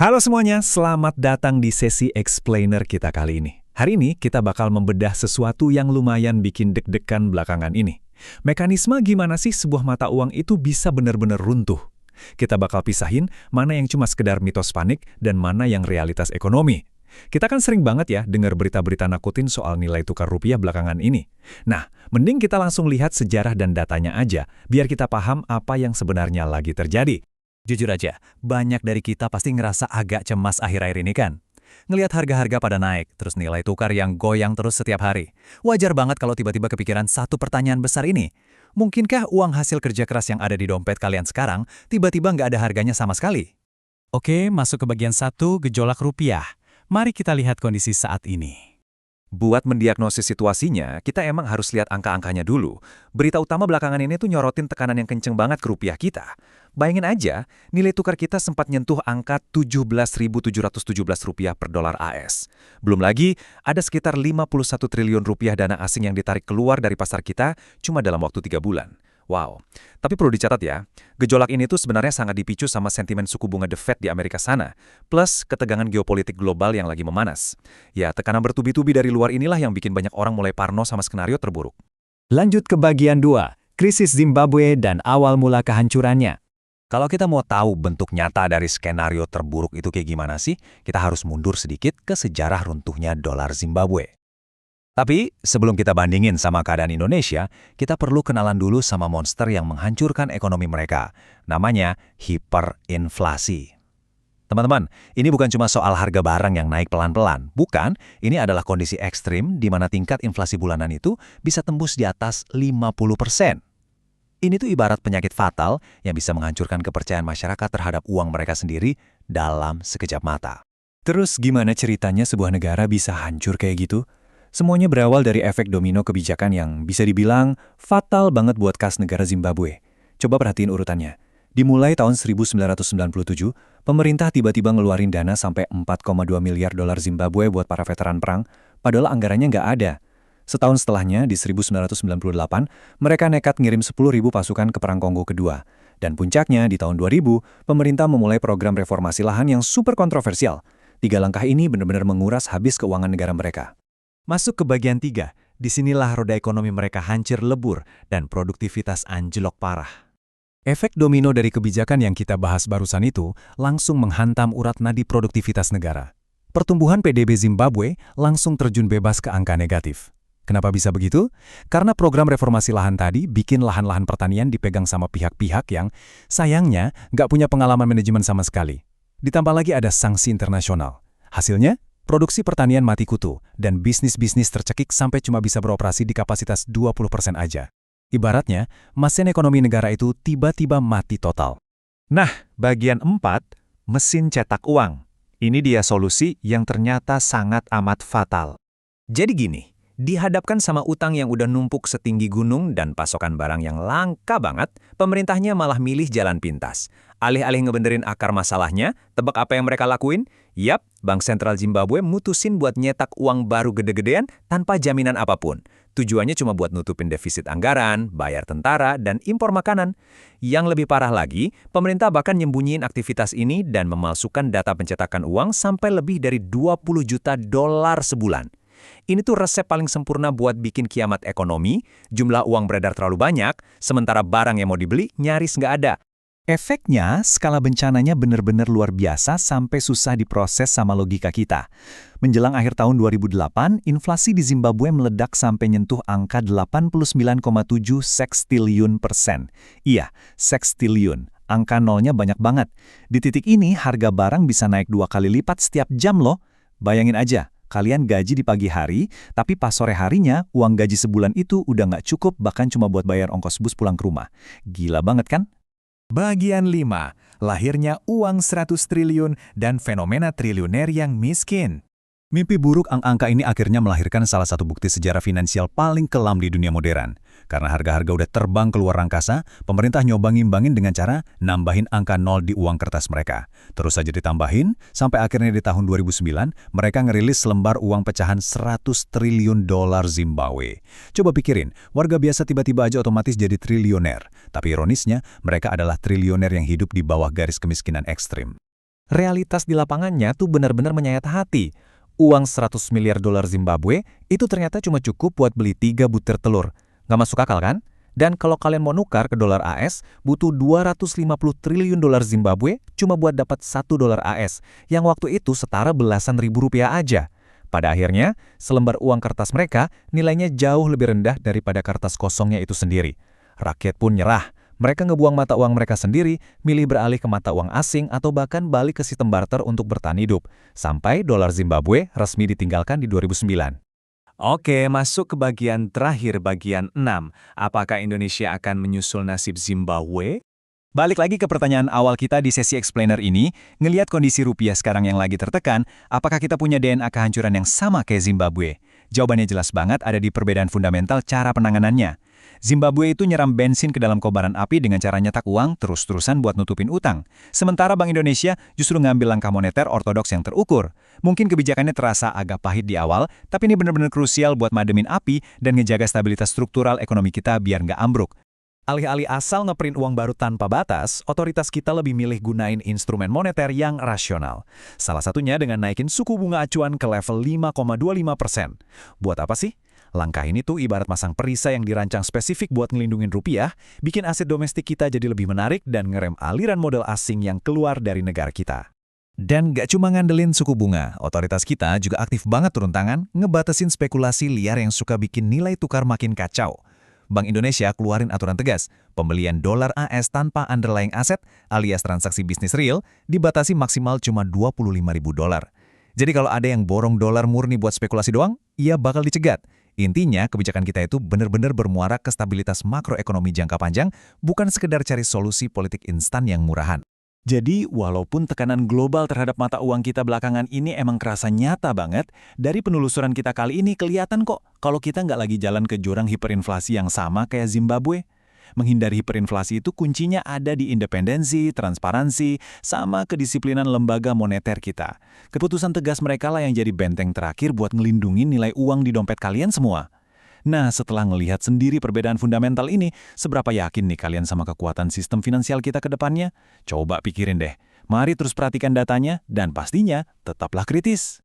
Halo semuanya, selamat datang di sesi explainer kita kali ini. Hari ini kita bakal membedah sesuatu yang lumayan bikin deg-degan belakangan ini. Mekanisme gimana sih sebuah mata uang itu bisa benar-benar runtuh? Kita bakal pisahin mana yang cuma sekedar mitos panik dan mana yang realitas ekonomi. Kita kan sering banget ya dengar berita-berita nakutin soal nilai tukar rupiah belakangan ini. Nah, mending kita langsung lihat sejarah dan datanya aja, biar kita paham apa yang sebenarnya lagi terjadi. Jujur aja, banyak dari kita pasti ngerasa agak cemas akhir-akhir ini kan? Ngelihat harga-harga pada naik, terus nilai tukar yang goyang terus setiap hari. Wajar banget kalau tiba-tiba kepikiran satu pertanyaan besar ini. Mungkinkah uang hasil kerja keras yang ada di dompet kalian sekarang tiba-tiba nggak ada harganya sama sekali? Oke, masuk ke bagian 1, gejolak rupiah. Mari kita lihat kondisi saat ini. Buat mendiagnosis situasinya, kita emang harus lihat angka-angkanya dulu. Berita utama belakangan ini tuh nyorotin tekanan yang kenceng banget ke rupiah kita. Bayangin aja, nilai tukar kita sempat nyentuh angka 17.717 rupiah per dolar AS. Belum lagi, ada sekitar 51 triliun rupiah dana asing yang ditarik keluar dari pasar kita cuma dalam waktu 3 bulan. Wow, tapi perlu dicatat ya, gejolak ini tuh sebenarnya sangat dipicu sama sentimen suku bunga The Fed di Amerika sana, plus ketegangan geopolitik global yang lagi memanas. Ya, tekanan bertubi-tubi dari luar inilah yang bikin banyak orang mulai parno sama skenario terburuk. Lanjut ke bagian 2, krisis Zimbabwe dan awal mula kehancurannya. Kalau kita mau tahu bentuk nyata dari skenario terburuk itu kayak gimana sih, kita harus mundur sedikit ke sejarah runtuhnya dolar Zimbabwe. Tapi sebelum kita bandingin sama keadaan Indonesia, kita perlu kenalan dulu sama monster yang menghancurkan ekonomi mereka. Namanya hiperinflasi. Teman-teman, ini bukan cuma soal harga barang yang naik pelan-pelan. Bukan, ini adalah kondisi ekstrim di mana tingkat inflasi bulanan itu bisa tembus di atas 50%. Ini tuh ibarat penyakit fatal yang bisa menghancurkan kepercayaan masyarakat terhadap uang mereka sendiri dalam sekejap mata. Terus gimana ceritanya sebuah negara bisa hancur kayak gitu? Semuanya berawal dari efek domino kebijakan yang bisa dibilang fatal banget buat kas negara Zimbabwe. Coba perhatiin urutannya. Dimulai tahun 1997, pemerintah tiba-tiba ngeluarin dana sampai 4,2 miliar dolar Zimbabwe buat para veteran perang, padahal anggarannya nggak ada. Setahun setelahnya, di 1998, mereka nekat ngirim 10.000 pasukan ke Perang Kongo kedua. Dan puncaknya, di tahun 2000, pemerintah memulai program reformasi lahan yang super kontroversial. 3 langkah ini benar-benar menguras habis keuangan negara mereka. Masuk ke bagian 3, disinilah roda ekonomi mereka hancur lebur dan produktivitas anjlok parah. Efek domino dari kebijakan yang kita bahas barusan itu langsung menghantam urat nadi produktivitas negara. Pertumbuhan PDB Zimbabwe langsung terjun bebas ke angka negatif. Kenapa bisa begitu? Karena program reformasi lahan tadi bikin lahan-lahan pertanian dipegang sama pihak-pihak yang sayangnya nggak punya pengalaman manajemen sama sekali. Ditambah lagi ada sanksi internasional. Hasilnya? Produksi pertanian mati kutu, dan bisnis-bisnis tercekik sampai cuma bisa beroperasi di kapasitas 20% aja. Ibaratnya, mesin ekonomi negara itu tiba-tiba mati total. Nah, bagian 4, mesin cetak uang. Ini dia solusi yang ternyata sangat amat fatal. Jadi gini, dihadapkan sama utang yang udah numpuk setinggi gunung dan pasokan barang yang langka banget, pemerintahnya malah milih jalan pintas. Alih-alih ngebenerin akar masalahnya, tebak apa yang mereka lakuin? Yap, Bank Sentral Zimbabwe mutusin buat nyetak uang baru gede-gedean tanpa jaminan apapun. Tujuannya cuma buat nutupin defisit anggaran, bayar tentara, dan impor makanan. Yang lebih parah lagi, pemerintah bahkan nyembunyiin aktivitas ini dan memalsukan data pencetakan uang sampai lebih dari 20 juta dolar sebulan. Ini tuh resep paling sempurna buat bikin kiamat ekonomi, jumlah uang beredar terlalu banyak, sementara barang yang mau dibeli nyaris nggak ada. Efeknya, skala bencananya benar-benar luar biasa sampai susah diproses sama logika kita. Menjelang akhir tahun 2008, inflasi di Zimbabwe meledak sampai nyentuh angka 89,7 sekstiliun %. Iya, sekstiliun. Angka nolnya banyak banget. Di titik ini, harga barang bisa naik 2 kali lipat setiap jam loh. Bayangin aja, kalian gaji di pagi hari, tapi pas sore harinya, uang gaji sebulan itu udah nggak cukup bahkan cuma buat bayar ongkos bus pulang ke rumah. Gila banget kan? Bagian 5, lahirnya uang 100 triliun dan fenomena triliuner yang miskin. Mimpi buruk angka ini akhirnya melahirkan salah satu bukti sejarah finansial paling kelam di dunia modern. Karena harga-harga udah terbang keluar angkasa, pemerintah nyoba ngimbangin dengan cara nambahin angka nol di uang kertas mereka. Terus saja ditambahin, sampai akhirnya di tahun 2009, mereka ngerilis selembar uang pecahan 100 triliun dolar Zimbabwe. Coba pikirin, warga biasa tiba-tiba aja otomatis jadi triliuner. Tapi ironisnya, mereka adalah triliuner yang hidup di bawah garis kemiskinan ekstrim. Realitas di lapangannya tuh benar-benar menyayat hati. Uang 100 miliar dolar Zimbabwe itu ternyata cuma cukup buat beli 3 butir telur. Nggak masuk akal kan? Dan kalau kalian mau nukar ke dolar AS, butuh 250 triliun dolar Zimbabwe cuma buat dapat 1 dolar AS, yang waktu itu setara belasan ribu rupiah aja. Pada akhirnya, selembar uang kertas mereka nilainya jauh lebih rendah daripada kertas kosongnya itu sendiri. Rakyat pun nyerah. Mereka ngebuang mata uang mereka sendiri, milih beralih ke mata uang asing atau bahkan balik ke sistem barter untuk bertahan hidup. Sampai dolar Zimbabwe resmi ditinggalkan di 2009. Oke, masuk ke bagian terakhir, bagian 6. Apakah Indonesia akan menyusul nasib Zimbabwe? Balik lagi ke pertanyaan awal kita di sesi explainer ini, ngelihat kondisi rupiah sekarang yang lagi tertekan, apakah kita punya DNA kehancuran yang sama kayak Zimbabwe? Jawabannya jelas banget ada di perbedaan fundamental cara penanganannya. Zimbabwe itu nyeram bensin ke dalam kobaran api dengan cara nyetak uang terus-terusan buat nutupin utang. Sementara Bank Indonesia justru ngambil langkah moneter ortodoks yang terukur. Mungkin kebijakannya terasa agak pahit di awal, tapi ini benar-benar krusial buat mademin api dan ngejaga stabilitas struktural ekonomi kita biar nggak ambruk. Alih-alih asal ngeprint uang baru tanpa batas, otoritas kita lebih milih gunain instrumen moneter yang rasional. Salah satunya dengan naikin suku bunga acuan ke level 5,25%. Buat apa sih? Langkah ini tuh ibarat masang perisai yang dirancang spesifik buat ngelindungin rupiah, bikin aset domestik kita jadi lebih menarik dan ngerem aliran modal asing yang keluar dari negara kita. Dan gak cuma ngandelin suku bunga, otoritas kita juga aktif banget turun tangan ngebatasin spekulasi liar yang suka bikin nilai tukar makin kacau. Bank Indonesia keluarin aturan tegas, pembelian dolar AS tanpa underlying aset alias transaksi bisnis real dibatasi maksimal cuma 25.000 dolar. Jadi kalau ada yang borong dolar murni buat spekulasi doang, ia bakal dicegat. Intinya, kebijakan kita itu benar-benar bermuara ke stabilitas makroekonomi jangka panjang, bukan sekedar cari solusi politik instan yang murahan. Jadi, walaupun tekanan global terhadap mata uang kita belakangan ini emang kerasa nyata banget, dari penelusuran kita kali ini kelihatan kok kalau kita nggak lagi jalan ke jurang hiperinflasi yang sama kayak Zimbabwe. Menghindari hiperinflasi itu kuncinya ada di independensi, transparansi, sama kedisiplinan lembaga moneter kita. Keputusan tegas mereka lah yang jadi benteng terakhir buat ngelindungin nilai uang di dompet kalian semua. Nah, setelah ngelihat sendiri perbedaan fundamental ini, seberapa yakin nih kalian sama kekuatan sistem finansial kita ke depannya? Coba pikirin deh. Mari terus perhatikan datanya, dan pastinya tetaplah kritis.